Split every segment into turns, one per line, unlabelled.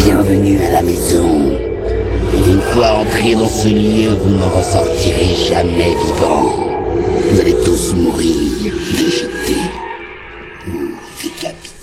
Bienvenue à la maison. Une fois entré dans ce lieu, vous ne ressortirez jamais vivant. Vous allez tous mourir, végétés ou décapités.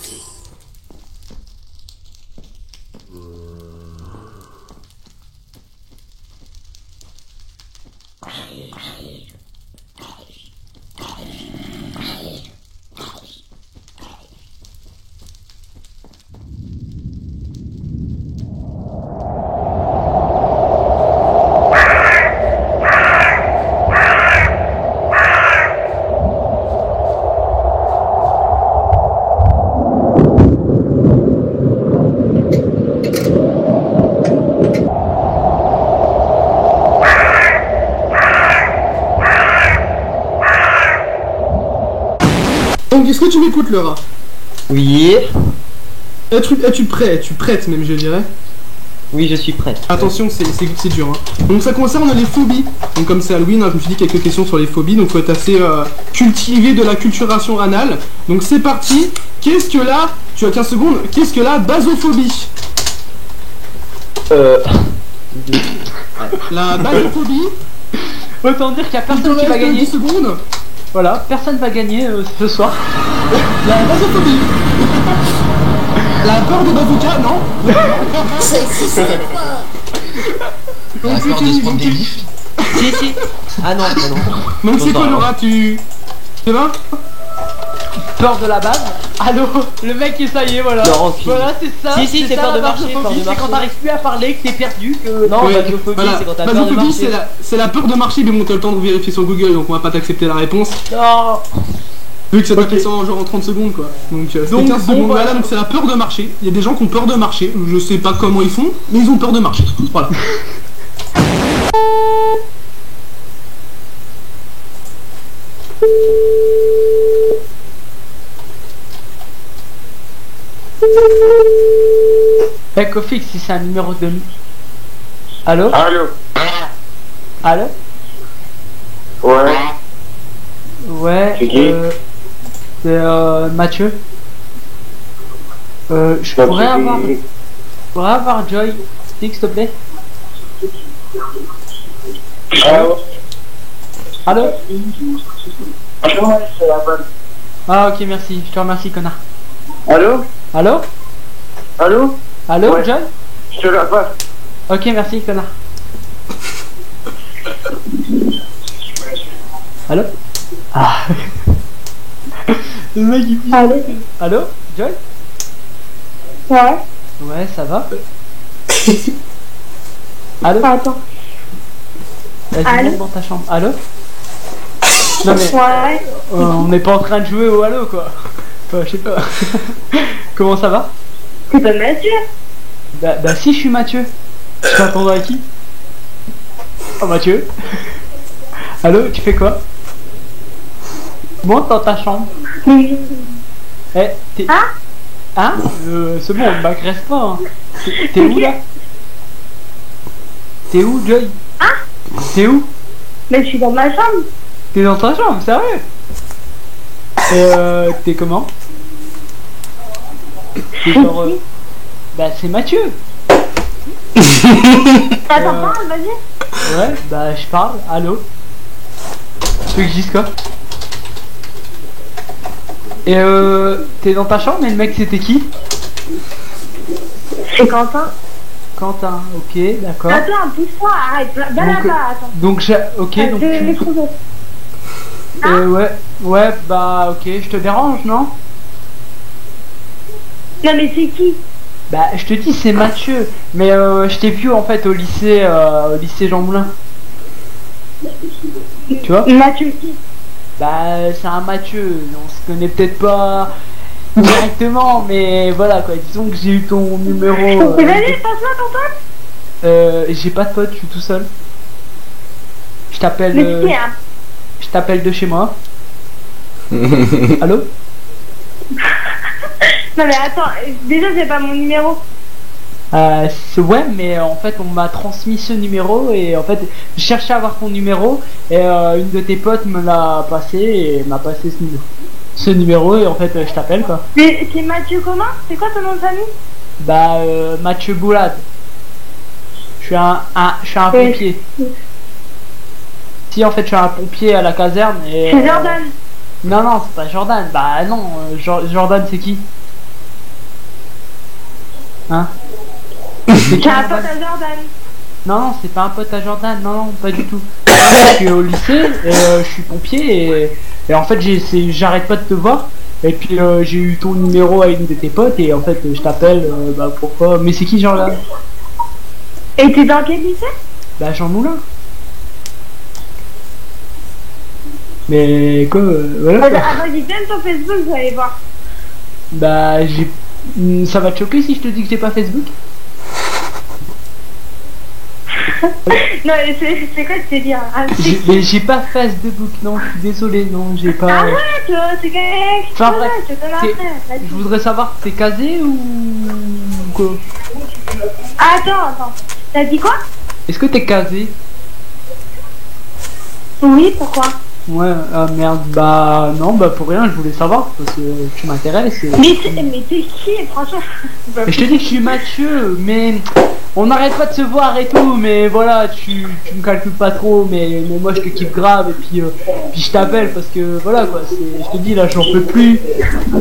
Donc, est-ce que tu m'écoutes, Laura?
Oui.
Es-tu prêt? Es-tu prête, même, je dirais?
Oui, je suis prête.
Attention, c'est dur, hein. Donc, ça concerne les phobies. Donc, comme c'est Halloween, hein, je me suis dit quelques questions sur les phobies. Donc, faut être assez cultivé de la culturation anale. Donc, c'est parti. Qu'est-ce que là... Tu as 15 secondes. Qu'est-ce que la basophobie? La basophobie...
Autant dire qu'il y a personne qui va gagner.
10 secondes.
Voilà, personne va gagner ce soir.
La basophobie. La peur des bazookas, non?
Ça existe pas.
La peur de se prendre des bifs.
Si. Ah non, non.
Donc c'est quoi, Laura? Tu vas?
Peur de la base. Allô? Le mec, ça y est, voilà. Non, voilà, c'est ça. Si, c'est peur de marcher. C'est quand t'arrives plus à parler, que t'es perdu, que... Non, basophobie,
voilà.
c'est quand t'as peur de
basophobie,
marcher.
c'est la peur de marcher, mais bon, t'as le temps de vérifier sur Google, donc on va pas t'accepter la réponse.
Non.
Vu que ça doit être en genre en 30 secondes, quoi. Donc, c'est 15 secondes, voilà, donc c'est la peur de marcher. Il y a des gens qui ont peur de marcher, je sais pas comment ils font, mais ils ont peur de marcher. Voilà.
Ecofix, si c'est un numéro de... Allô?
Allô?
Allô?
Ouais.
Ouais,
C'est qui?
c'est Mathieu. Je pourrais avoir Joy, s'il te plaît.
Allô?
Allô?
Allô, c'est la bonne.
Ah ok, merci, je te remercie, connard.
Allô?
Allô?
Allô?
Allô,
Ouais.
Joy?
Je te la passe.
Ok, merci, connard. Allô? Ah. Le mec il dit...
Allô?
Allô? Joy?
Ouais.
Ouais, ça va? Allô?
Attends.
Vas-y,
Allô?
monte dans ta chambre. Allô? Non mais...
Ouais.
on n'est pas en train de jouer au Halo, quoi. Enfin, je sais pas. Comment ça va?
C'est pas Mathieu.
Bah si, je suis Mathieu. Tu t'attends à qui? Oh Mathieu. Allô, tu fais quoi? Monte dans ta chambre. Eh, t'es...
Hein?
Hein? C'est bon, on m'agresse pas. Hein. T'es où là? T'es où, Joy?
Hein?
T'es où?
Mais je suis dans ma chambre.
T'es dans ta chambre, sérieux? T'es comment? T'es genre... Bah c'est Mathieu.
Attends, parle, vas-y.
Ouais, bah je parle, allô? Tu veux que je dise quoi? Et t'es dans ta chambre et le mec c'était qui?
C'est Quentin.
Quentin, ok, d'accord.
Attends, pousse-toi, arrête. Va là-bas, attends.
Donc j'ai... Ok, donc tu... ouais, bah ok, je te dérange, non?
Non mais c'est qui?
Bah je te dis c'est Mathieu, mais je t'ai vu en fait au lycée Jean Moulin. Tu vois?
Mathieu qui?
Bah c'est un Mathieu, on se connaît peut-être pas directement, mais voilà quoi, disons que j'ai eu ton numéro...
Vas-y, passe-moi ton pote.
J'ai pas de pote, je suis tout seul. Je t'appelle...
Mais c'est hein.
Je t'appelle de chez moi. Allô?
Non mais attends, déjà c'est pas mon numéro.
Ouais, mais en fait, on m'a transmis ce numéro et en fait, je cherchais à avoir ton numéro et une de tes potes me l'a passé et m'a passé ce numéro et en fait, je t'appelle quoi.
C'est Mathieu comment? C'est quoi ton nom de famille?
Bah, Mathieu Boulade. Je suis un pompier. Si, en fait, je suis un pompier à la caserne et...
C'est Jordan.
Non, non, c'est pas Jordan. Bah non, Jordan, c'est qui? Hein?
C'est un pote à Jordan.
Non, non, c'est pas un pote à Jordan, non, non, pas du tout. Je suis au lycée, et, je suis pompier, et en fait, j'arrête pas de te voir. Et puis, j'ai eu ton numéro à une de tes potes, et en fait, je t'appelle, bah pourquoi? Mais c'est qui Jordan?
Et t'es dans quel lycée?
Bah, Jean Moulin. Mais quoi, voilà.
Ah, vas-y, donne ton Facebook, vous allez voir.
Bah, ça va te choquer si je te dis que j'ai pas Facebook?
Non, mais c'est quoi de te dire?
Mais j'ai pas Facebook, non, je suis désolé, non, j'ai pas...
Arrête, c'est correct.
Enfin bref,
je te donne après.
je voudrais savoir, t'es casé ou quoi?
Attends. T'as dit quoi?
Est-ce que t'es casé?
Oui, pourquoi?
Ouais, ah merde, bah non, bah pour rien, je voulais savoir, parce que tu m'intéresses. Et...
Mais t'es qui, franchement?
Et je te dis que je suis Mathieu, mais on n'arrête pas de se voir et tout, mais voilà, tu me calcules pas trop, mais moi je te kiffe grave, et puis je t'appelle parce que voilà quoi, je te dis là, j'en peux plus.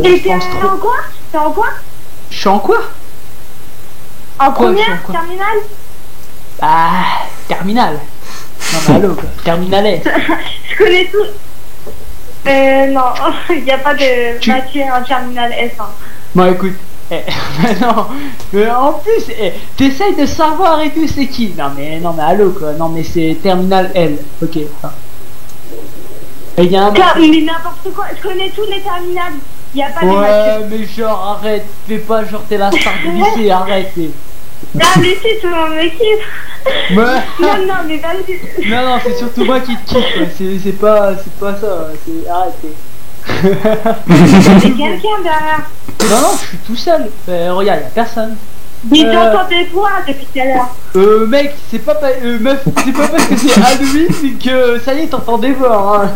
Et t'es en quoi? T'es en quoi?
Je suis en quoi?
En
Quoi, je suis
première?
en quoi?
Terminale?
Ah, terminal. Non mais allô quoi, terminalet.
Je connais tout. Non, il n'y a pas de Mathieu en terminale S. Hein.
Bon écoute, non, mais en plus, t'essayes de savoir et tout c'est qui. Non mais allô quoi, non mais c'est terminal L, ok. Et y a un...
Mais n'importe quoi, je connais tous les terminales. Il n'y a pas de Mathieu.
Ouais mais genre arrête, fais pas genre t'es la star du lycée, arrête.
Non mais si, tout le monde me kiffe.
Ouais.
Non mais vas-y.
Non c'est surtout moi qui te kiffe, c'est pas ça, c'est arrête.
C'est quelqu'un derrière.
Non je suis tout seul, regarde y'a personne.
Mais t'entends des voix depuis tout à l'heure.
Mec, c'est pas meuf, c'est pas parce que c'est Halloween que ça y est t'entends des voix hein.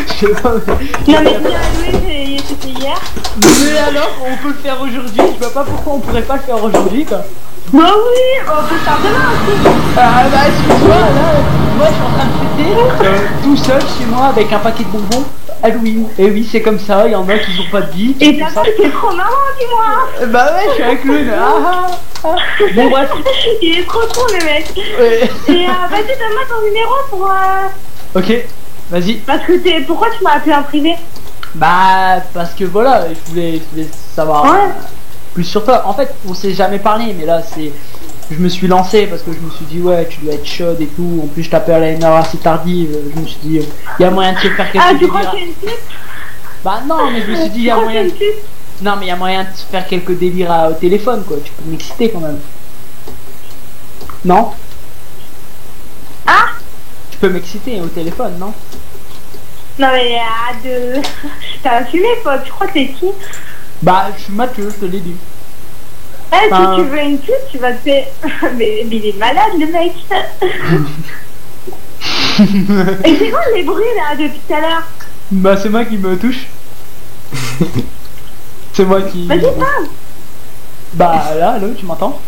Je sais pas.
Non mais c'est Halloween, c'était hier.
Mais alors, on peut le faire aujourd'hui, je vois pas pourquoi on pourrait pas le faire aujourd'hui quoi.
Bah oui, on peut le faire demain aussi.
Ah bah excuse-moi, là, moi je suis en train de fêter tout seul chez moi avec un paquet de bonbons Halloween. Et oui, c'est comme ça, il y en a qui ont pas de vie.
Et t'as c'est trop marrant, dis-moi.
Bah ouais, je suis un clown. Bon bref.
Il est trop le mec.
Ouais.
Et vas-y, donne-moi ton numéro pour...
Ok, vas-y.
Parce que pourquoi tu m'as appelé en privé?
Bah parce que voilà, je voulais savoir plus sur toi. En fait, on s'est jamais parlé, mais là je me suis lancé parce que je me suis dit ouais, tu dois être chaude et tout. En plus, je t'appelle à une heure assez tardive. Je me suis dit, il y a moyen de se faire quelques
Ah, tu
délires.
crois qu'il y a une pute?
Bah non, mais je me suis dit, il y a moyen. Non, mais il y a moyen de se faire quelques délires au téléphone, quoi. Tu peux m'exciter quand même. Non?
Ah?
Tu peux m'exciter au téléphone, non?
Non mais t'as fumé pote, je crois que t'es qui?
Bah je suis Mathieu, je te l'ai dit.
Si tu veux une pute, tu vas te faire... mais il est malade le mec. Et c'est quoi les bruits là depuis tout à l'heure?
Bah c'est moi qui me touche. C'est moi qui...
Vas-y parle.
Bah là, allô, tu m'entends?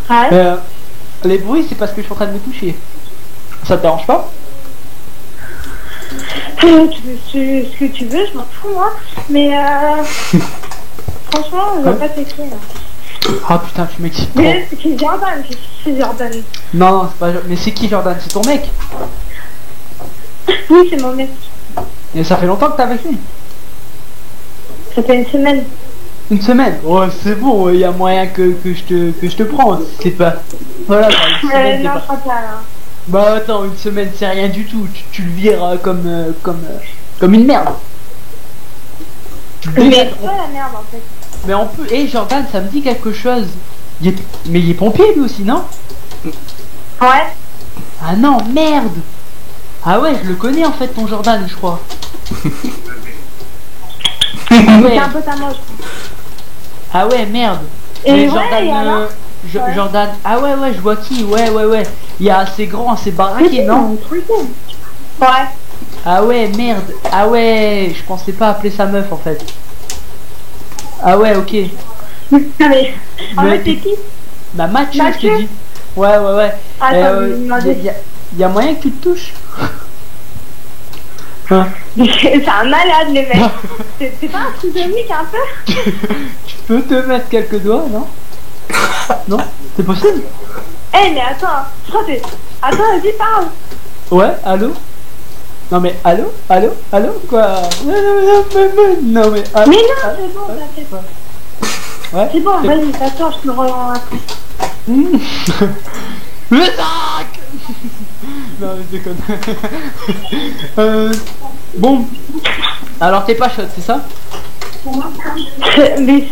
Ouais.
Les bruits c'est parce que je suis en train de me toucher. Ça te dérange pas?
Tu fais ce que tu veux, je m'en fous moi. Mais franchement, je vais pas t'écrire.
Ah putain, tu m'excites trop.
Mais c'est Jordan, c'est Jordan.
Non, c'est pas... Mais c'est qui Jordan? C'est ton mec?
Oui, c'est mon mec.
Et ça fait longtemps que t'es avec lui?
Ça fait une semaine.
Une semaine? Ouais, c'est bon, il y a moyen que je te prends. C'est pas... Voilà, une semaine,
non, je crois pas là.
Bah attends, une semaine c'est rien du tout, tu le vires comme une merde.
Mais c'est pas la merde en fait.
Mais on peut... Eh Jordan, ça me dit quelque chose. Mais il est pompier lui aussi, non?
Ouais.
Ah non, merde. Ah ouais, je le connais en fait ton Jordan, je crois.
C'est un peu ta moche.
Ah ouais, merde. Mais
Et ouais, et alors Ouais.
Jordan, ah ouais, je vois qui, ouais. Il y a assez grand, assez baraqué, non?
Ouais.
Ah ouais, merde, ah ouais, je pensais pas appeler sa meuf en fait. Ah ouais, ok.
Mais, en
Mais
fait, c'est qui
Bah Mathieu, je
Mathieu
t'ai dit. Ouais.
Attends, je vais demander.
Y a moyen que tu te touches? Hein?
C'est un malade, les mecs. C'est pas un trisomique un peu
Tu peux te mettre quelques doigts, non? Non? C'est possible?
Eh, mais attends, je crois que attends, vas-y, parle.
Ouais, allô? Non mais allô? Quoi? Non mais allô?
Mais non, c'est bon, t'inquiète.
Ouais?
C'est bon, vas-y, attends, je te le rends après.
Le sac. Non mais je déconne. Bon. Alors t'es pas chaude, c'est ça?
Mais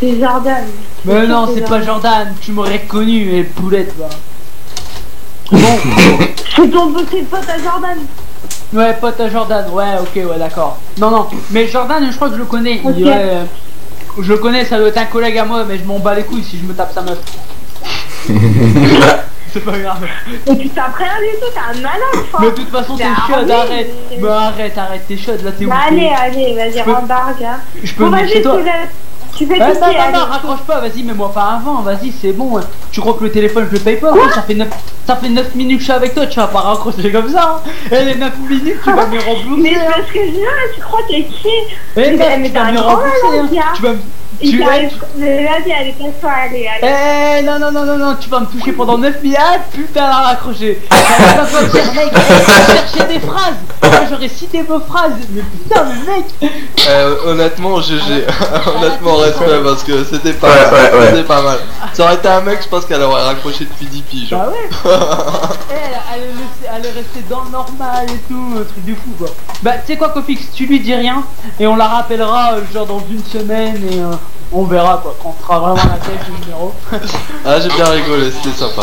c'est Jordan.
Mais non, c'est pas Jordan, tu m'aurais connu, et poulette va. Bon.
C'est ton petit pote à Jordan.
Ouais, pote à Jordan, ouais, ok, ouais, d'accord. Non, mais Jordan, je crois que je le connais.
Ok.
Je le connais, ça doit être un collègue à moi, mais je m'en bats les couilles si je me tape sa meuf. C'est pas grave.
Et tu tapes rien du tout, t'es un malin, enfin.
Mais de toute façon, t'es chaude, arrête. Mais arrête, t'es chaude, là, t'es où?
Bah, allez, vas-y, rembarque, hein.
Je peux
Bon,
venir
vas-y,
chez toi.
tu fais
Non,
tout
non, raccroche pas, vas-y, mets-moi pas avant, vas-y, c'est bon. Tu crois que le téléphone, je le paye pas? Ça fait 9 minutes que je suis avec toi, tu vas pas raccrocher comme ça. Hein. Et les 9 minutes, tu vas me rembourser.
Mais parce que je tu crois que t'es qui?
Eh,
Mais
tu
t'as
vas
un
me
grand
rembourser.
malin, gars.
Tu vas me...
Il t'arrive. Mais vas-y, allez, casse-toi, allez.
Eh non, tu vas me toucher pendant 9 minutes. Ah putain, elle a raccroché. T'as pas besoin de dire, mec, chercher des phrases. Moi j'aurais cité vos phrases. Mais putain, le mec.
Honnêtement, GG. Honnêtement, respect parce que c'était pas mal.
Ouais.
C'était pas mal. Ça aurait été un mec, je pense qu'elle aurait raccroché depuis 10 piges.
Bah ouais. Elle est restée dans le normal et tout, un truc de fou quoi. Bah tu sais quoi Cofix, tu lui dis rien et on la rappellera genre dans une semaine et on verra quoi, quand on fera vraiment la tête du numéro.
Ah, j'ai bien rigolé, c'était sympa.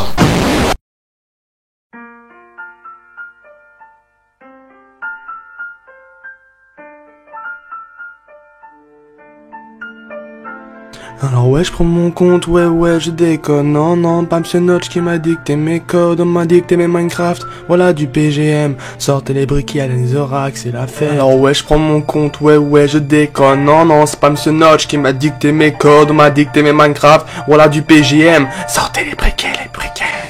Alors ouais, je prends mon compte, ouais, je déconne. Non, pas Monsieur Notch qui m'a dicté mes codes, on m'a dicté mes Minecraft, voilà du PGM. Sortez les briquets, allez les oracs, c'est la fête. Alors ouais, je prends mon compte, ouais, je déconne. Non, c'est pas Monsieur Notch qui m'a dicté mes codes, on m'a dicté mes Minecraft, voilà du PGM. Sortez les briquets.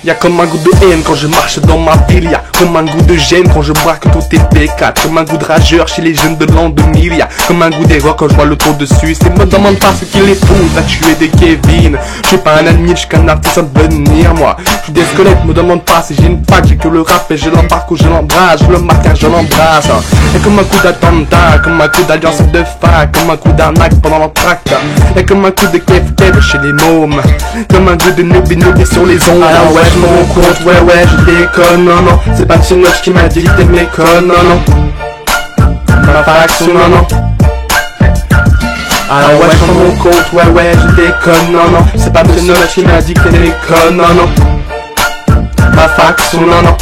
Y'a comme un goût de haine quand je marche dans ma ville, y'a comme un goût de gêne quand je braque tout tes P4, comme un goût de rageur chez les jeunes de l'an 2000, y'a comme un goût d'erreur quand je vois le tour dessus. C'est me demande pas ce qu'il épouse, à tuer des Kevin. Je suis pas un admire, je suis qu'un artiste en devenir, moi. Je suis des squelettes, me demande pas si j'ai une fac, j'ai que le rap et je l'embarque ou je l'embrasse, je le marquage, je l'embrasse. Y'a comme un coup d'attentat, comme un coup d'alliance de fac, comme un coup d'arnaque pendant l'entracte. Y'a comme un coup de kev chez les mômes, comme un goût de noobi sur les ondes. Alors ouais, je me rends compte, ouais, je déconne, non, c'est pas Monsieur Notch qui m'a dicté mes codes, non, ma faction, non. Alors ouais, je prends mon compte, ouais, je déconne, non, c'est pas Monsieur Notch qui m'a dicté mes codes, non, ma faction, non.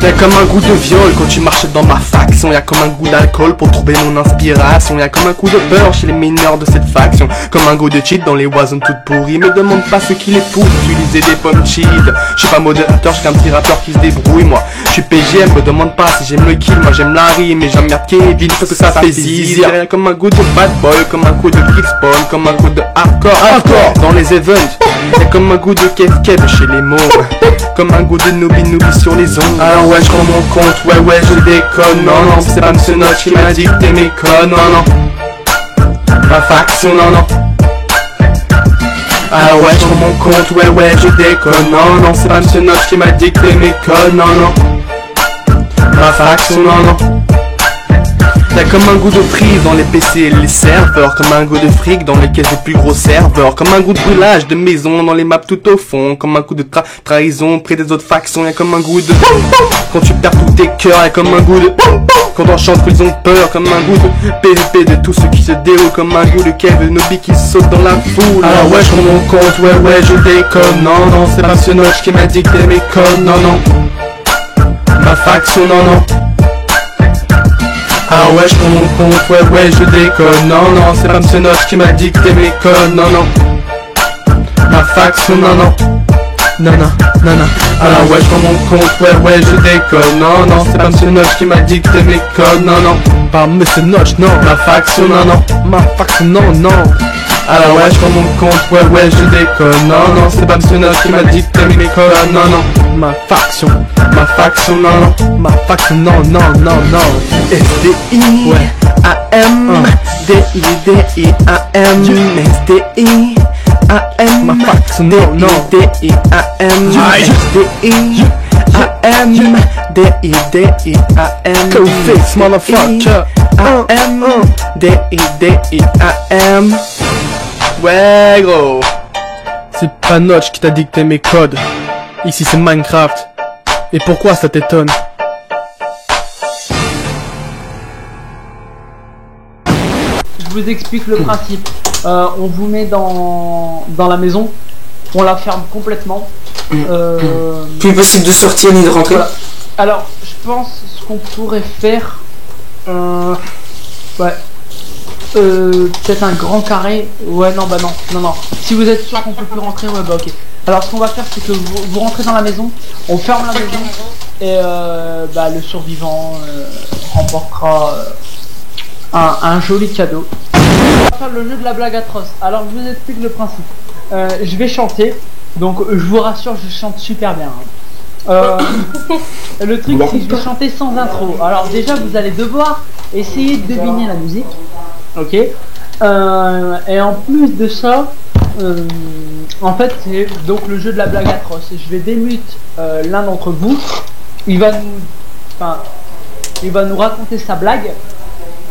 Y'a comme un goût de viol quand tu marches dans ma faction. Y'a comme un goût d'alcool pour trouver mon inspiration. Y'a comme un coup de beurre chez les mineurs de cette faction. Comme un goût de cheat dans les Warzone toutes pourries. Me demande pas ce qu'il est pour utiliser des pommes cheat. J'suis pas modérateur, j'suis qu'un petit rappeur qui se débrouille moi. J'suis PGM, me demande pas si j'aime le kill. Moi j'aime la rime et j'emmerde Kevin parce que ça fait zizi. Y'a comme un goût de bad boy, comme un goût de kill spawn, comme un goût de hardcore dans les events. Y'a comme un goût de kev chez les mots, comme un goût de noobi sur les ondes. Alors ouais, je prends mon compte, ouais, je déconne. Non, c'est pas Monsieur Notch qui m'a dicté mes codes, non, ma faction, non. Alors ouais, je prends mon compte, ouais, je déconne. Non, c'est pas Monsieur Notch qui m'a dicté mes codes, non, ma faction, non. Y'a comme un goût de prise dans les PC et les serveurs, comme un goût de fric dans les caisses des plus gros serveurs, comme un goût de brûlage de maison dans les maps tout au fond, comme un coup de trahison près des autres factions. Y'a comme un goût de quand tu perds tous tes cœurs, y'a comme un goût de quand on chante qu'ils ont peur, comme un goût de PVP de tous ceux qui se déroulent, comme un goût de Kevin Nobi qui saute dans la foule. Alors ouais, je prends mon compte, ouais, je déconne. Non, c'est pas Monsieur Notch qui m'a dicté mes codes, non, ma faction, non. Alors ouais, je prends mon compte, ouais, je déconne. Non, non, c'est pas Monsieur Notch qui m'a dicté mes codes. Non, non, ma faction, non, non. Non, non, non, non. Alors ouais, je prends mon compte, ouais, je déconne. Non, non, c'est pas Monsieur Notch qui m'a dicté mes codes. Non, non, pas Monsieur Notch, non. Ma faction, non, non. Ma faction, non, non. Alors ouais, je prends mon compte, ouais, je déconne. Non, non, c'est pas Monsieur Notch qui m'a dicté mes codes. Non, non, ma faction, non, non. Ma faction, non, non, non, non. SDI, ouais, AM, DIDIAM, SDI. AM, ma faction, non, non. D-I-D-I-A-M, D-I-D-I-A-M, D-I-D-I-A-M, Go fix, motherfucker. A-M, D-I-D-I-A-M. Ouais, gros. C'est pas Notch qui t'a dicté mes codes. Ici, c'est Minecraft. Et pourquoi ça t'étonne?
Je vous explique le principe. On vous met dans la maison, on la ferme complètement.
Plus possible de sortir ni de rentrer.
Voilà. Alors, je pense ce qu'on pourrait faire, ouais, peut-être un grand carré. Ouais, non, bah non, non, non. Si vous êtes sûr qu'on peut plus rentrer, ouais, bah ok. Alors, ce qu'on va faire, c'est que vous rentrez dans la maison, on ferme la maison et bah le survivant remportera un joli cadeau. On va faire le jeu de la blague atroce. Alors je vous explique le principe. Je vais chanter, donc je vous rassure, je chante super bien. Le truc c'est que je vais chanter sans intro. Alors déjà vous allez devoir essayer de deviner la musique. Ok. Et en plus de ça, en fait c'est donc le jeu de la blague atroce. Je vais démute l'un d'entre vous. Il va nous raconter sa blague.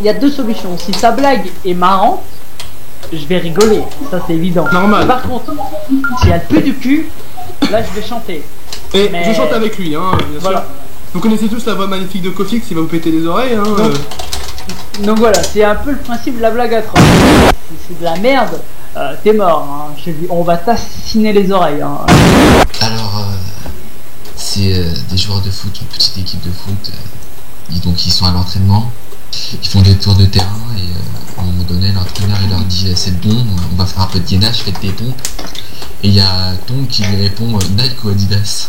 Il y a deux solutions. Si sa blague est marrante, je vais rigoler, ça c'est évident.
Normal.
Par contre, si elle pue du cul, là je vais chanter.
Et je chante avec lui, hein, bien sûr. Vous connaissez tous la voix magnifique de Kofix, il va vous péter les oreilles, hein.
Donc voilà, c'est un peu le principe de la blague atroce. Si c'est de la merde, t'es mort, hein. Je dis, on va t'assassiner les oreilles, hein.
Alors, c'est des joueurs de foot, une petite équipe de foot. Donc ils sont à l'entraînement. Ils font des tours de terrain et à un moment donné l'entraîneur il leur dit c'est bon, on va faire un peu de gainage, faites des pompes. Et il y a Tom qui lui répond Nike ou Adidas.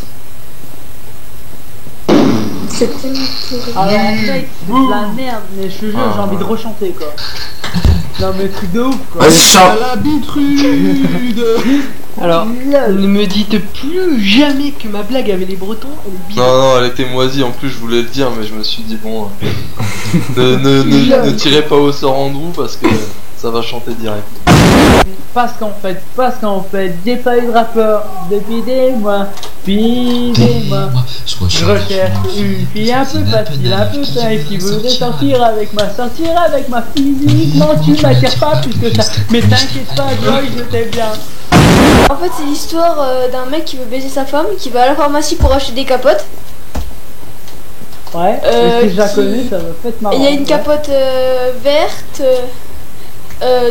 C'est tellement
Alors en fait c'est de la merde, mais je te jure j'ai envie de rechanter quoi. Non mais truc de ouf quoi.
Vas-y chante.
La bitrude.
Alors, ne me dites plus jamais que ma blague avec les Bretons, elle est bien.
Non, non, elle était moisie, en plus je voulais le dire, mais je me suis dit bon, ne tirez pas au sort Andrew parce que ça va chanter direct.
Parce qu'en fait, j'ai pas eu de rapport depuis des mois, puis des mois. Je recherche une fille un peu facile, un peu simple, qui voudrait sortir avec moi, physiquement tu m'attires pas plus que ça. Mais t'inquiète pas, Joy, je t'aime bien.
En fait, c'est l'histoire d'un mec qui veut baiser sa femme, qui va à la pharmacie pour acheter des capotes.
Ouais, si je la connais, ça va être marrant.
Il y a une capote verte,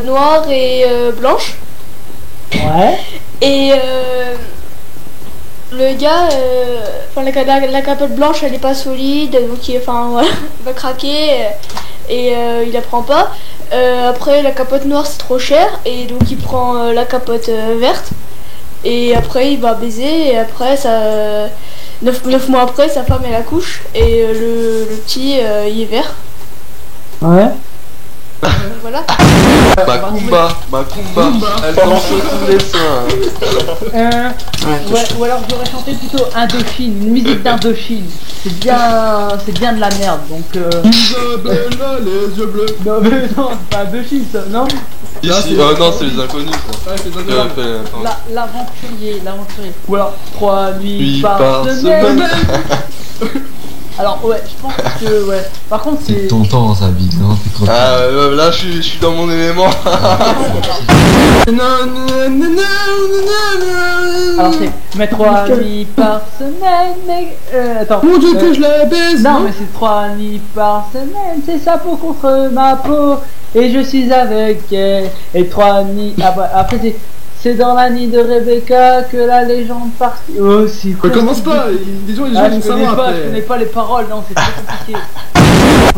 noire et blanche.
Ouais.
Et le gars, la capote blanche, elle est pas solide, donc il va craquer et il la prend pas. Après la capote noire c'est trop cher et donc il prend la capote verte et après il va baiser et après ça 9 mois après sa femme elle accouche et le petit il est vert.
Ouais.
Voilà.
Macumba, elle lance tous les seins.
Ouais, ou alors j'aurais chanté plutôt Indochine, une musique d'Indochine. C'est bien de la merde donc
Isabella, les yeux bleus.
Non mais non, c'est pas Indochine ça, non.
Ici, non c'est les inconnus ça.
Ouais, c'est les inconnus.
L'aventurier. Ou alors 3 nuits par semaine. Alors ouais, je pense que ouais. Par contre
c'est ton temps ça big, non?
Ah là je suis dans mon élément.
Alors c'est mais 3 nuits par semaine mais attends.
Mon Dieu que je la baise.
Non mais c'est 3 nuits par semaine, c'est sa peau contre ma peau et je suis avec elle. Et 3 nuits après c'est dans la nuit de Rebecca que la légende partit. Oh, c'est quoi?
Commence pas, les gens ils
je connais pas les paroles, non, c'est très compliqué.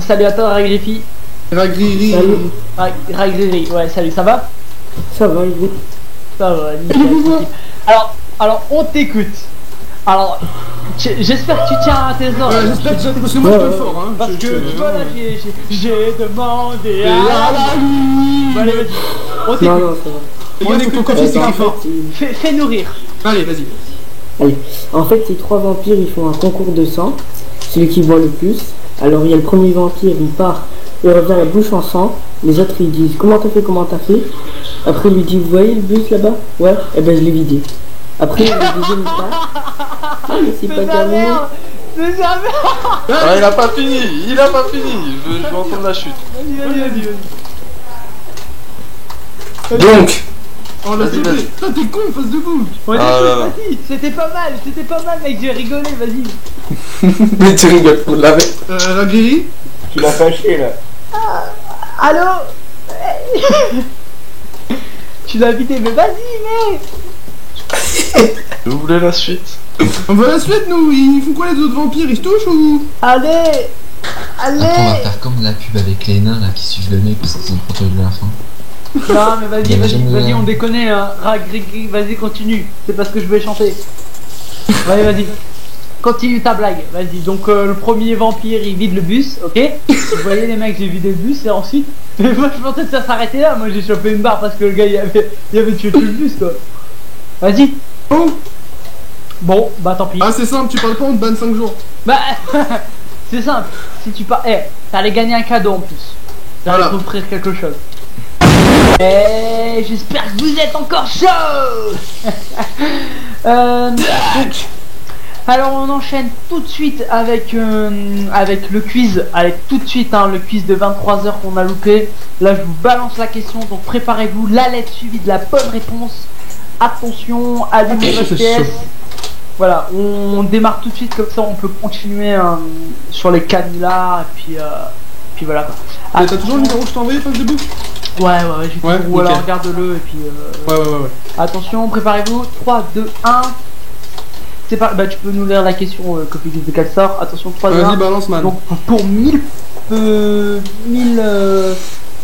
Salut à toi, Ragriffi.
Ragriri.
Ragriri, ouais, salut, ça va?
Ça va, il
Ça va, nickel, tranquille. Alors, on t'écoute. Alors, j'espère que tu tiens à tes ordres.
Ouais, j'espère que parce que moi je donne fort, hein.
Parce que tu vois là, j'ai demandé à la nuit. Bon, allez, vas-y. On t'écoute.
Non, ça va.
On écoute ton coffee, c'est fort.
Fais nourrir.
Allez, vas-y.
Allez, en fait, ces 3 vampires, ils font un concours de sang. Celui qui boit le plus. Alors, il y a le premier vampire, il part, il revient la bouche en sang. Les autres, ils disent, comment t'as fait? Après, il lui dit, vous voyez le bus là-bas? Ouais, eh ben, je l'ai vidé. Après, le deuxième part. Ah, mais c'est pas terminé.
C'est jamais.
Ah, il a pas fini. Je veux entendre la chute.
Vas-y.
Donc. Oh là,
Vas-y.
Putain, t'es con, face de vous.
Ouais,
Ah là là.
vas-y, c'était pas mal, mec, j'ai rigolé, vas-y.
Mais tu rigoles pour de la veille.
Ragriri.
Tu l'as fâché là.
Allô. Tu l'as vidé, mais vas-y, mec.
Vous voulez la suite?
On veut la suite, nous. Ils font quoi les autres vampires? Ils se touchent ou?
Allez.
Attends, on va faire comme la pub avec les nains là qui suivent le mec parce qu'ils ont protégé de la fin.
Non mais vas-y, on déconne, hein. Ragrigi, vas-y, continue. C'est parce que je vais chanter. Vas-y. Continue ta blague, vas-y. Donc le premier vampire, il vide le bus, ok. Vous voyez les mecs, j'ai vidé le bus et ensuite... Mais moi je pensais que ça s'arrêtait là, moi j'ai chopé une barre parce que le gars il avait tué tout le bus quoi. Vas-y. Bon, bah tant pis.
Ah, c'est simple, tu parles pas, on te banne 5 jours.
Bah, c'est simple. Si tu pars... t'allais gagner un cadeau en plus. T'allais t'offrir quelque chose. Et j'espère que vous êtes encore chaud. Alors on enchaîne tout de suite avec le quiz. Allez, tout de suite, le quiz de 23h qu'on a loupé. Là je vous balance la question, donc préparez-vous. La lettre suivie de la bonne réponse. Attention, allumez votre PS. Voilà, on démarre tout de suite, comme ça on peut continuer sur les canulars et puis voilà quoi.
T'as toujours le numéro que je t'ai envoyé, face de bouffe?
Ouais, j'ai tout. Ou alors regarde-le et puis...
Ouais.
Attention, préparez-vous. 3, 2, 1. C'est pas... Bah tu peux nous lire la question Coffee de quel sort. Attention, 3, 2, 1.
Vas-y, balance, man.
Donc pour 1000...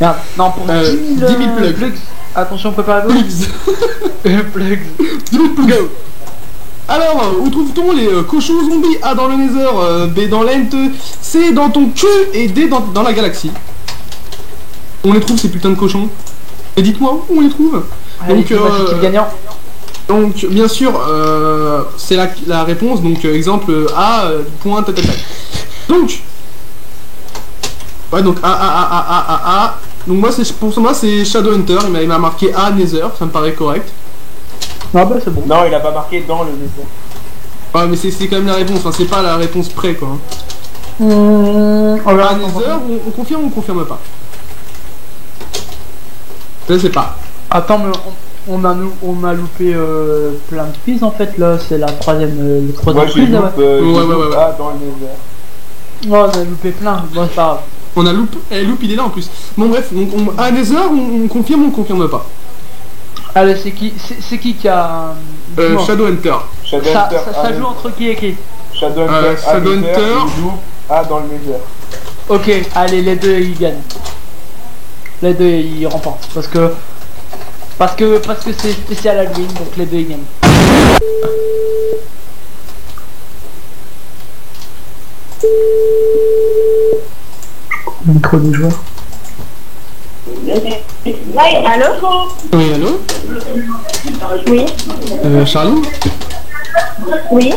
Merde, non, pour 10 000 plugs. Attention, préparez-vous. Plugs.
10 000 plugs. Go. Alors, où trouve-t-on les cochons zombies? A dans le Nether, B dans l'Ent, C dans ton cul et D dans la galaxie. On les trouve ces putains de cochons. Et dites-moi où on les trouve.
Allez, donc, gagnant.
Donc bien sûr, c'est la réponse. Donc exemple A point tac. Donc ouais, donc A. Donc moi pour moi c'est Shadowhunter. Il m'a marqué A Nether, ça me paraît correct.
Ah bah c'est bon.
Non, il a pas marqué dans le Nether.
Ouais, mais c'est quand même la réponse. Enfin, c'est pas la réponse près quoi. A Nether, on confirme ou on confirme pas? Je sais pas.
Attends, mais on a loupé plein de quiz en fait là, c'est la troisième quiz là.
Ouais.
Ah, dans le Nether.
Oh, on a loupé plein, bon c'est pas grave.
On a loupé, il est là en plus. Bon bref, donc à Nether, on confirme ou on confirme pas?
Allez, c'est qui a...
Shadowhunter.
Ça joue entre qui et qui?
Shadowhunter joue A dans le Nether.
Ok, allez, les deux ils gagnent. Les deux ils remportent parce que c'est spécial Halloween, donc les deux ils gagnent. Micro du joueur.
Allô?
Oui, allô?
Oui.
Charlie?
Oui.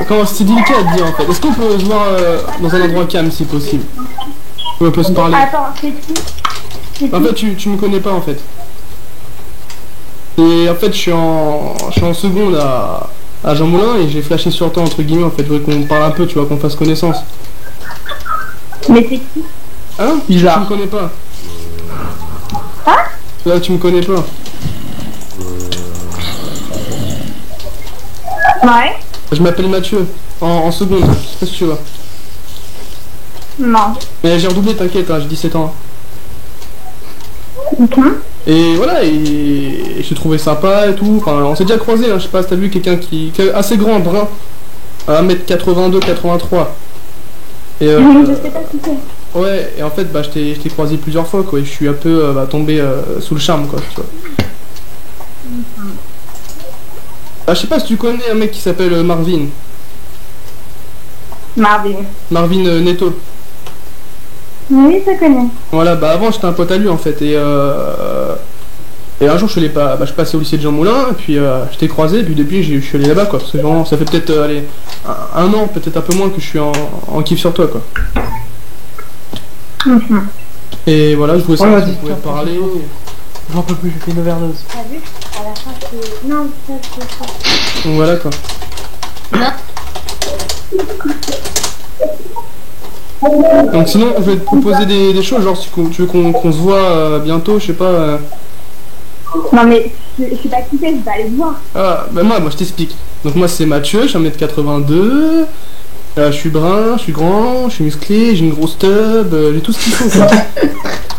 Comment c'est délicat à te dire en fait. Est-ce qu'on peut se voir dans un endroit calme si possible? On peut se parler.
Attends, c'est qui?
En fait, tu me connais pas en fait. Et en fait, je suis en seconde à Jean Moulin et j'ai flashé sur toi entre guillemets en fait. Je voudrais qu'on parle un peu, tu vois, qu'on fasse connaissance.
Mais c'est qui?
Hein?
Bizarre.
Tu me connais pas.
Hein?
Là, tu me connais pas.
Ouais.
Je m'appelle Mathieu, en seconde, je sais pas si tu vois.
Non.
Mais j'ai redoublé, t'inquiète, hein, j'ai 17 ans.
Ok.
Et voilà, et je trouvais sympa et tout. Enfin, on s'est déjà croisé, hein, je sais pas si t'as vu quelqu'un qui est assez grand, brun, à 1m82, 83. Et
Je sais pas qui c'est.
ouais, et en fait, bah, je t'ai croisé plusieurs fois, quoi, et je suis un peu tombé sous le charme, quoi, tu vois. Ah, je sais pas si tu connais un mec qui s'appelle Marvin. Marvin Neto.
Oui, ça connaît.
Voilà, bah avant j'étais un pote à lui en fait, et un jour je suis passé au lycée de Jean Moulin, et puis je t'ai croisé, et puis depuis je suis allé là-bas, quoi, parce que vraiment, ça fait peut-être, allez, un an, peut-être un peu moins que je suis en kiff sur toi, quoi. Et voilà, je voulais savoir si vous pouvez parler.
J'en peux plus, j'ai fait une overdose.
T'as vu? À la fin, c'est... Non, ça, c'est ça.
Donc voilà, quoi. Donc sinon, je vais te proposer des choses, genre si tu veux qu'on se voit bientôt, je sais pas...
Non mais, je sais pas qui c'est, je vais aller le voir.
Ah, bah moi je t'explique. Donc moi c'est Mathieu, je suis 1m82, je suis brun, je suis grand, je suis musclé, j'ai une grosse tub, j'ai tout ce qu'il faut, quoi.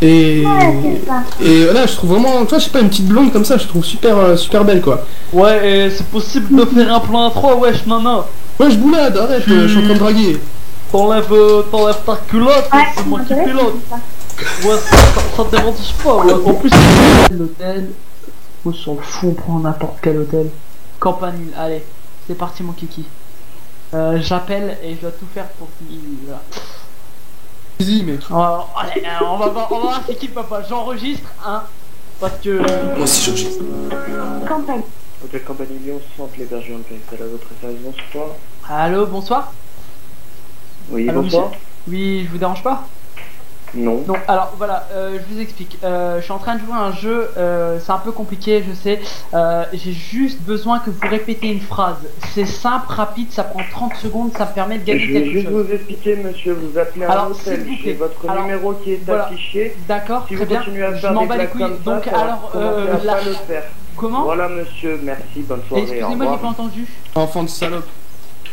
Et là je trouve vraiment, tu vois, je sais pas, une petite blonde comme ça, je trouve super belle, quoi.
Ouais, et c'est possible de faire un plan à 3, wesh, nana.
Ouais, je boulade, arrête, je suis en train de draguer.
T'enlèves ta culotte,
Ouais,
c'est moi qui
m'intéresse,
pilote.
c'est ça.
Ouais, ça te dérange pas, ouais. En plus, l'hôtel, on s'en fout, on prend n'importe quel hôtel. Campanile, allez, c'est parti mon kiki. J'appelle et je dois tout faire pour qu'il... Voilà.
Vas-y, mec.
Allez, on va voir c'est qui papa, j'enregistre, hein. Parce que...
Moi aussi j'enregistre.
Campagne.
Hôtel Campagne Lyon, centre l'hébergement à votre service, bonsoir.
Allô, bonsoir.
Oui,
Allô,
bonsoir.
monsieur. Oui, je vous dérange pas?
Non.
Non, alors voilà, je vous explique. Je suis en train de jouer à un jeu, c'est un peu compliqué, je sais. J'ai juste besoin que vous répétez une phrase. C'est simple, rapide, ça prend 30 secondes, ça me permet de gagner
Je vais
quelque
juste
chose.
vous expliquer, monsieur, vous appelez un
Alors,
hôtel,
s'il vous
j'ai
plaît.
votre
Alors,
numéro qui est
voilà.
affiché.
D'accord,
Si
très
vous
bien.
continuez à
Je
faire
m'en
des
bats les
blagues
couilles.
comme ça,
Donc
ça va
alors,
commencer à pas le faire.
Comment?
Voilà, monsieur, merci, bonne soirée, au
Excusez-moi, j'ai
revoir.
pas entendu.
Enfant de salope.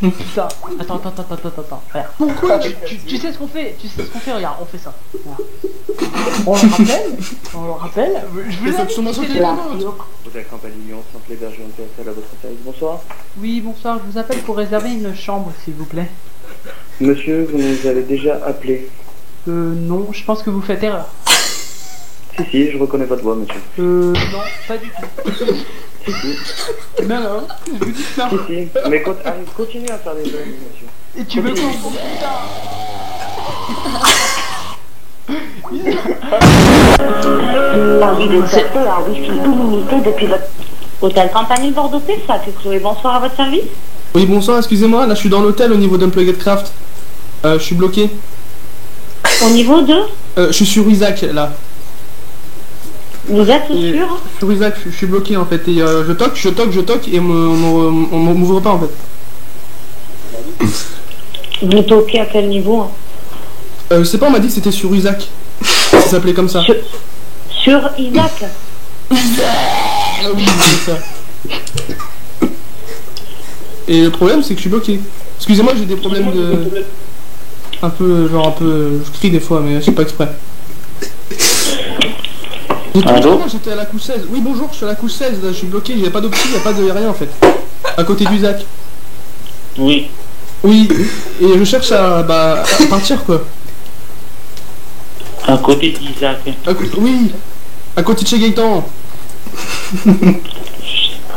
Putain, attends, regarde.
Pourquoi
tu sais ce qu'on fait? Tu sais ce qu'on fait? Regarde, on fait ça. Voilà. On le rappelle. Je vous
Mais ça
invite,
te semble
c'est
sorti
les
la
nôtres.
nôtre.
Hôtel Campagne Lyon, centre l'hébergement à votre service, bonsoir.
Oui, bonsoir, je vous appelle pour réserver une chambre, s'il vous plaît.
Monsieur, vous nous avez déjà appelé.
Non, je pense que vous faites erreur.
Si, je reconnais votre voix, monsieur.
Non, pas du tout.
Si.
Non, je vous dis ça.
Si, mais continuez à faire des blagues, monsieur.
Et tu veux qu'on...
L'envie de tester un wifi illimité depuis votre hôtel Campagne Bordeaux ça que Chloé, bonsoir à votre service.
Oui, bonsoir, excusez-moi, là je suis dans l'hôtel au niveau d'Unplugged Craft. Je suis bloqué.
Au niveau de...
Je suis sur Isaac, là.
Vous êtes
Et
sûr?
Sur Isaac, je suis bloqué en fait, et je toque, et on m'ouvre pas en fait.
Vous toquez à quel niveau, hein?
Je sais pas, on m'a dit que c'était sur Isaac. Ça s'appelait comme ça.
Sur Isaac?
Ah oui, c'est ça. Et le problème, c'est que je suis bloqué. Excusez-moi, j'ai des problèmes de... Un peu, je crie des fois, mais je sais pas exprès.
Allô?
J'étais à la couche 16. Oui, bonjour, je suis à la couche 16, là, je suis bloqué, il n'y a pas d'opti, il n'y a rien en fait. À côté d'Isaac.
Oui.
Oui, et je cherche à partir quoi.
À côté d'Isaac.
Oui, à côté de chez Gaëtan.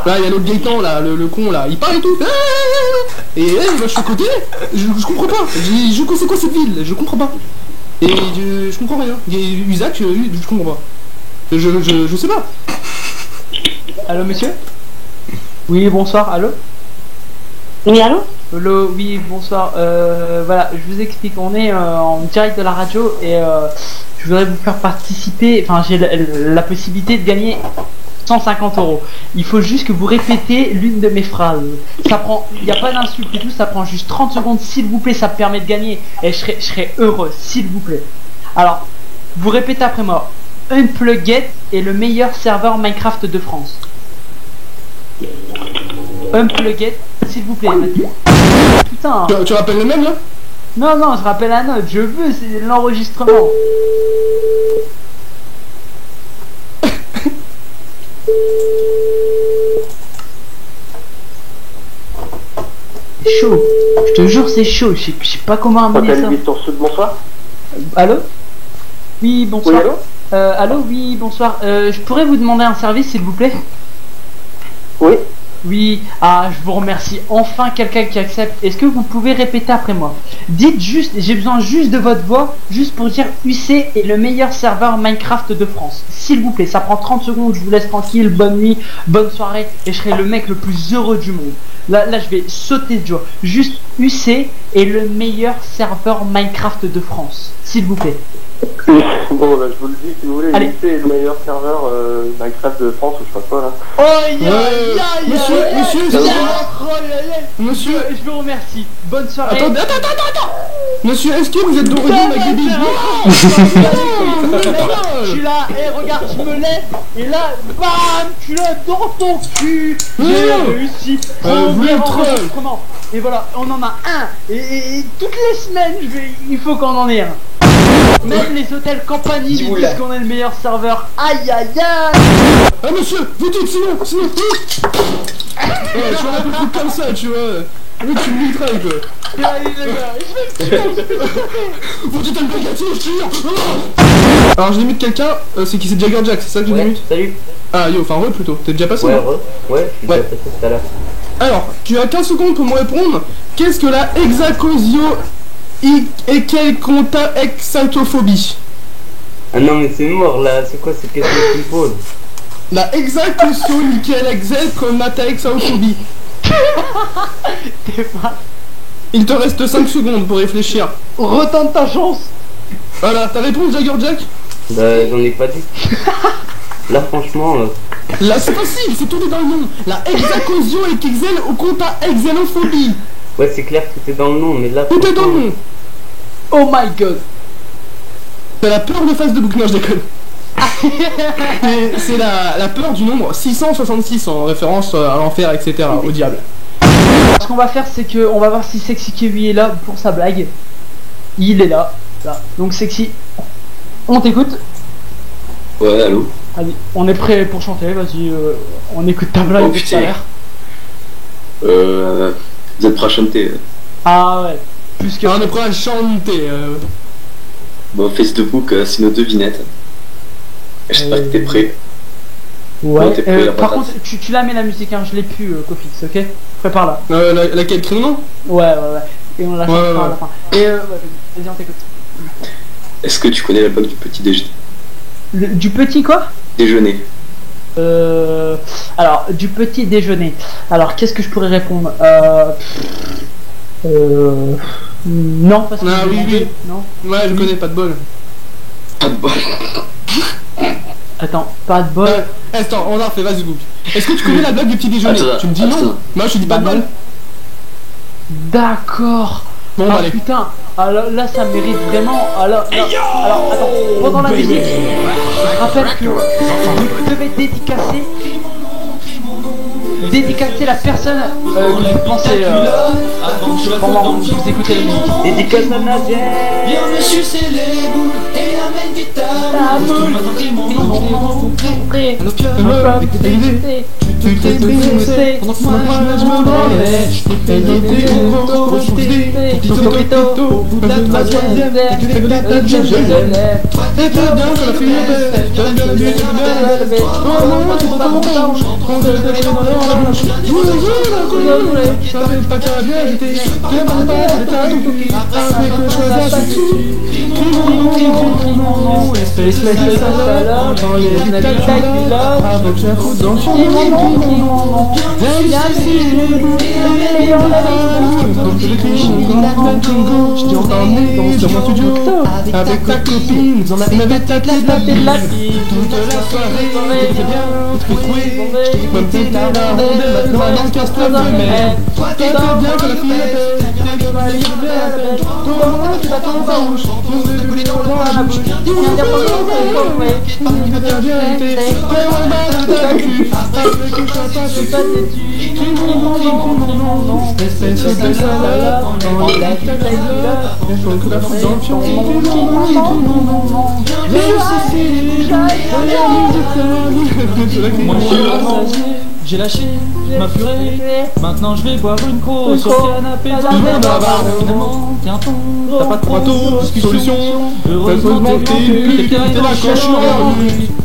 Là, il y a l'autre Gaëtan, là, le con, là, il parle et tout. Et moi, je suis à côté, je comprends pas. C'est quoi cette ville? Je comprends pas. Et je comprends rien. Isaac, je comprends pas. Je sais pas.
Allô, monsieur? Oui, bonsoir, allô?
Oui, allô?
Hello, oui, bonsoir. Voilà, je vous explique, on est en direct de la radio et je voudrais vous faire participer, enfin j'ai la possibilité de gagner 150 €. Il faut juste que vous répétez l'une de mes phrases. Ça prend, il n'y a pas d'insulte et tout, ça prend juste 30 secondes, s'il vous plaît, ça me permet de gagner et je serai heureux, s'il vous plaît. Alors, vous répétez après moi. Unplugged est le meilleur serveur Minecraft de France. Unplugged, s'il vous plaît, Mathieu. Putain.
Tu rappelles le même là?
Non, je rappelle un autre, je veux, c'est l'enregistrement. chaud. Je te jure, c'est chaud. Je sais pas comment amener ça.
Victor Sud, bonsoir.
Allô? Oui, bonsoir.
Oui, allô?
Allô, oui, bonsoir. Je pourrais vous demander un service, s'il vous plaît?
Oui.
Oui, ah, je vous remercie. Enfin, quelqu'un qui accepte. Est-ce que vous pouvez répéter après moi? Dites juste, j'ai besoin juste de votre voix, juste pour dire UC est le meilleur serveur Minecraft de France. S'il vous plaît, ça prend 30 secondes, je vous laisse tranquille, bonne nuit, bonne soirée, et je serai le mec le plus heureux du monde. Là, je vais sauter de joie. Juste, UC est le meilleur serveur Minecraft de France. S'il vous plaît.
Bon, bah, je vous le dis, si vous voulez,
Allez.
UC est le meilleur serveur Minecraft de France, ou je sais pas quoi, là.
Monsieur, je vous remercie. Bonne soirée.
Attends. Monsieur, est-ce que vous êtes d'origine maghrébine?
Je suis là, et regarde, je me lève, et là, bam, tu l'as dans ton cul. J'ai réussi. Comment? Et voilà, on en a un. Et toutes les semaines, il faut qu'on en ait un. Même les hôtels Campani disent qu'on est le meilleur serveur. Aïe aïe aïe.
Ah monsieur, vous dites sinon tu vois un peu truc comme ça, tu vois. Oui, tu me mitrailles quoi. Vous dites un négatif, je tire. Alors je limite quelqu'un, c'est qui? C'est Jagger Jack, c'est ça que je limite?
Salut.
Ah yo, enfin re plutôt, t'es déjà passé?
Ouais, je suis déjà passé tout à l'heure.
Alors, tu as 15 secondes pour me répondre. Qu'est-ce que la hexacosio et quel compta exatophobie?
Ah non mais c'est mort là, c'est quoi cette question que tu me poses?
La hexacosio nickel exel comata exaophobie. Il te reste 5 secondes pour réfléchir.
Retente ta chance.
Voilà, ta réponse Jagger Jack?
Bah j'en ai pas dit. Là franchement...
Là c'est facile, c'est tourné dans le nom. La hexacosio et exel au compta exelophobie.
Ouais c'est clair que tout est dans le nom, mais là...
Tout est dans le nom.
Oh my god.
C'est la peur de face de bouc, non je déconne. C'est la peur du nombre 666 en référence à l'enfer, etc. au diable.
Ce qu'on va faire c'est que on va voir si Sexy Kiwi est là pour sa blague. Il est là. Donc Sexy, on t'écoute.
Ouais, allô.
Allez, on est prêt pour chanter, vas-y, on écoute ta blague tout à l'heure.
Vous êtes prêts à chanter?
Ah ouais, plus que...
on est prêt à chanter.
Bon, Facebook, c'est nos devinettes. J'espère que t'es prêt.
Ouais,
bon, prêt,
par contre, tu la mets la musique, hein, je l'ai plus, Cofix, ok? Prépare-la.
Laquelle, Crénon?
Ouais. Et on la chantera à la fin. Et vas-y, on t'écoute.
Est-ce que tu connais la blague du petit déjeuner?
Du petit quoi?
Déjeuner.
Alors, du petit déjeuner. Alors, qu'est-ce que je pourrais répondre? Non, parce que
oui.
Non.
Ouais, je connais, pas de bol.
Pas de bol.
Attends, pas de bol.
Attends, on a refait, vas-y, Book. Est-ce que tu connais la blague du petit déjeuner? Tu me dis non? Moi, je te dis pas de bol.
D'accord.
Bon,
ah
allez.
Putain, alors là ça mérite vraiment. Alors attends, pendant la musique, je rappelle que vous devez dédicacer la personne que vous pensez pendant que vous écoutez la musique.
Dédicace à Nadia.
Viens me sucer les boules et amène du taboule.
Tu t'es tressé, moi je me branlais, je t'ai noté ton gros rejeté, Tito, au bout de la troisième, tu fais la tête, je l'aime. Toi t'es bien que la fille est belle, t'aimes bien du belle, oh non, c'est pas mon temps, prends de l'eau dans la bouche, ça fait pas qu'à bien, j'étais vraiment pas l'état tout qui, avec le choix à tout, espèce de salope, dans les dictatures, avec un coup dans le fond. Je t'ai emmené dans mon studio avec ta copine, on avait tapé de la vie toute la soirée, t'étais bien troué, je t'ai même pété la rondelle, maintenant casse-toi de mer. Toi t'es bien que la fille est belle, t'es bien la belle, toi tu vas ton bouche, on se brûle dans la bouche, dis-moi que t'as bien été, mais on va de ta cul, avec une chasse je suis pas têtu, non, espèce de salope, dans les lacs de il faut que la foule dans le fion,
J'ai lâché ma purée, maintenant je vais boire une croix sur le canapé. Finalement, tiens-ton, t'as pas de proto, solution. Heureusement que t'es la cochon.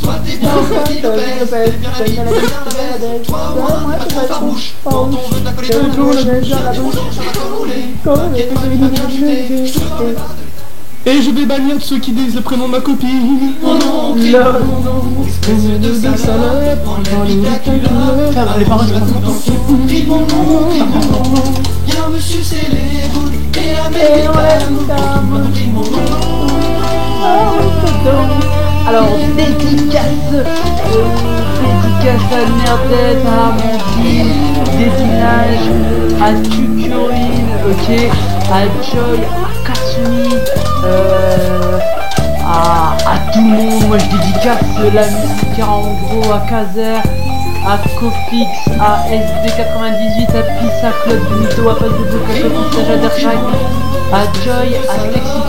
Toi t'es bien la toi moi t'es pas farouche. Quand on veut t'accoler dans la bouche, j'ai la bouche,
et je vais bannir ceux qui disent le prénom de ma copine.
Oh non, espèce de salope, enlève ta culotte.
Les paroles,
Crie mon nom, viens me sucer les boules et amène ta main. Crie mon nom.
Alors, dédicace à Nerdette, à Amandine, Désinage, à Tukurine, ok, à Joy, à Katsumi, à tout le monde. Moi je dédicace la musique en gros à Kazer, à Cofix, à SB98, à Pissa, Club du Mytho, à Passe de Boca, à Dershak, à Joy, à Flexi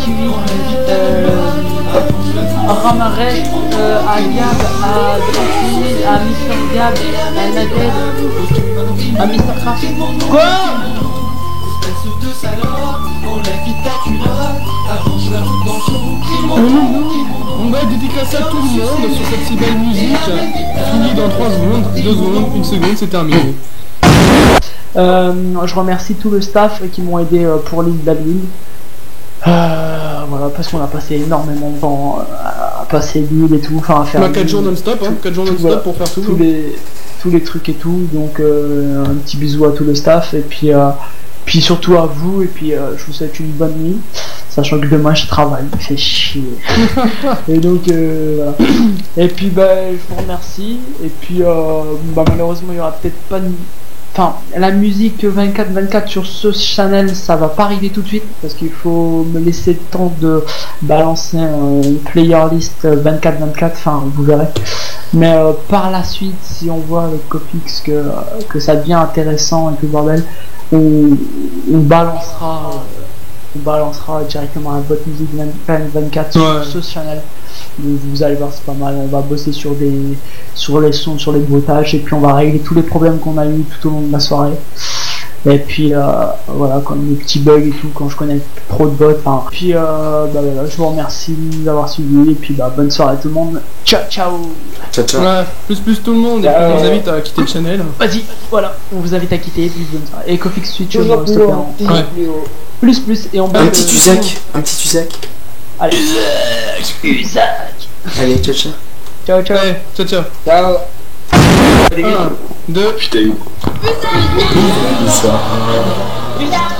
à Ramaret, à Gab, à Dracini, à Mr Gab, à Naged, à Mr Craft. Quoi?
Espèce de salope, enlève vite ta culotte, avant je la roule dans son crie mon nom.
On va dédicacer à tout le monde sur cette si belle musique. Fini dans 3 secondes, 2 secondes, 1 seconde, c'est terminé.
Je remercie tout le staff qui m'ont aidé pour l'île d'Adeline. Voilà, parce qu'on a passé énormément de temps à passer l'île et tout, enfin à faire
4 jours non-stop, hein, 4 jours non-stop pour faire tout.
Tous les trucs et tout, donc un petit bisou à tout le staff et puis surtout à vous et puis je vous souhaite une bonne nuit, sachant que demain je travaille, il fait chier. Et donc voilà. Et puis je vous remercie et puis malheureusement il y aura peut-être pas de... Enfin, la musique 24-24 sur ce channel, ça va pas arriver tout de suite parce qu'il faut me laisser le temps de balancer une player list 24-24, enfin vous verrez. Mais par la suite, si on voit avec Copix que ça devient intéressant et que bordel, on balancera directement la boîte musique 24 sur ce channel. Donc vous allez voir, c'est pas mal. On va bosser sur les sons, sur les bruitages et puis on va régler tous les problèmes qu'on a eu tout au long de la soirée. Et puis voilà, comme les petits bugs et tout, quand je connais trop de bots. Hein. Puis voilà, je vous remercie d'avoir suivi et puis bonne soirée à tout le monde. Ciao ciao.
Ciao ciao. Ouais, plus tout le monde et puis on vous invite à quitter le channel.
Vas-y, voilà, on vous invite à quitter. Plus bonne soirée. Et Cofix Switch, plus et on
un petit Tusac,
Allez, Tusac.
Allez, ciao ciao.
Ciao ciao.
Allez, ciao ciao.
Ciao.
1, 2.
Putain.
Putain.